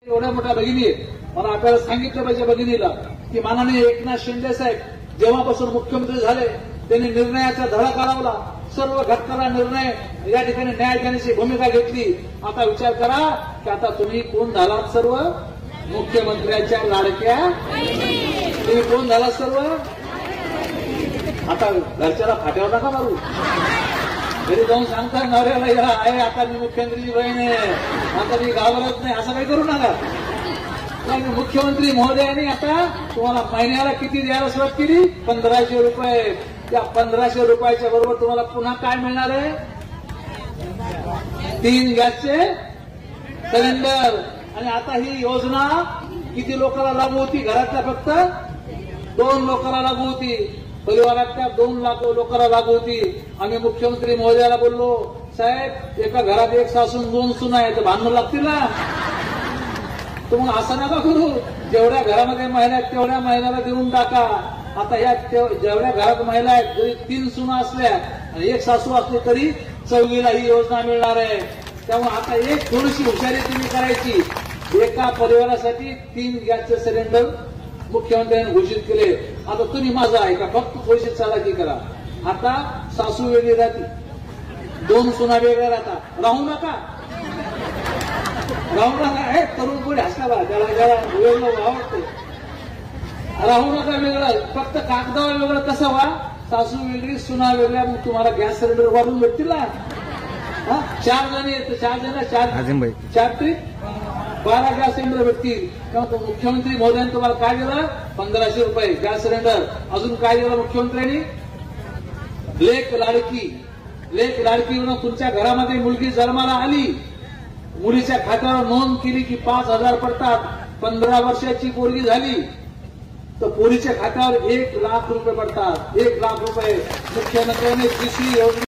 एवढ्या मोठ्या भगिनी आहेत. मला आपल्याला सांगितलं पाहिजे भगिनीला की माननीय एकनाथ शिंदे साहेब जेव्हापासून मुख्यमंत्री झाले त्यांनी निर्णयाचा धडा काढवला. सर्व घटकाला निर्णय या ठिकाणी न्याय देण्याची भूमिका घेतली. आता विचार करा की आता तुम्ही कोण झालात? सर्व मुख्यमंत्र्यांच्या लाडक्या. तुम्ही कोण झालात सर्व? आता घरच्याला फाट्यावर नका मारू. घरी जाऊन सांगता नवऱ्याला आहे आता मी मुख्यमंत्रीची बहीण आहे, आता मी घाबरत नाही, असं काही करू नका. मुख्यमंत्री महोदयांनी आता तुम्हाला महिन्याला किती द्यायला सुरुवात केली? 1500 रुपये. त्या 1500 रुपयाच्या बरोबर तुम्हाला पुन्हा काय मिळणार आहे? 3 गॅसचे सिलेंडर. आणि आता ही योजना किती लोकांना लागू होती? घरातल्या फक्त 2 लोकांना लागू होती. परिवारातल्या 2 लाख लोकांना लागू होती. आम्ही मुख्यमंत्री महोदयाला बोललो, साहेब एका घरात 1 सासू 2 सुना आहे तर भांडणं लागतील ना. तर मग असं नका करू. जेवढ्या घरामध्ये महिला आहेत तेवढ्या महिलाला देऊन टाका. आता या जेवढ्या घरात महिला आहेत जरी 3 सुना असल्या आणि 1 सासू असली तरी 4वीला ही योजना मिळणार आहे. त्यामुळे आता एक थोडीशी हुशारी तुम्ही करायची. एका परिवारासाठी 3 गॅसचे सिलेंडर मुख्यमंत्र्यांनी घोषित केले. आता तुम्ही माझा ऐका, फक्त थोडीशी चालाकी करा. आता सासू वेगळी राहते, 2 सुना वेगळ्या राहतात. राहू नका. हे तरुण कोणी हसला बा, त्याला वेगळं आवडते. राहू नका वेगळं, फक्त कागदावर वेगळं. कसं व्हा? सासू वेगळी सुना वेगळ्या. मग तुम्हाला गॅस सिलेंडर वाढून भेटतील ना. 4 जण येत, 4 जण 4 ते 12 गॅस सिलेंडर भेटतील. तेव्हा मुख्यमंत्री महोदयांनी तुम्हाला काय दिलं? 1500 रुपये गॅस सिलेंडर. अजून काय दिलं मुख्यमंत्र्यांनी? लेक लाडकी. लेक लाडकी म्हणून तुमच्या घरामध्ये मुलगी जन्माला आली, मुलीच्या खात्यावर नोंद केली की 5000 पडतात. 15 वर्षाची पोरगी झाली तर पोरीच्या खात्यावर 1 लाख रुपये पडतात. 1 लाख रुपये मुख्यमंत्र्यांनी कृषी योजना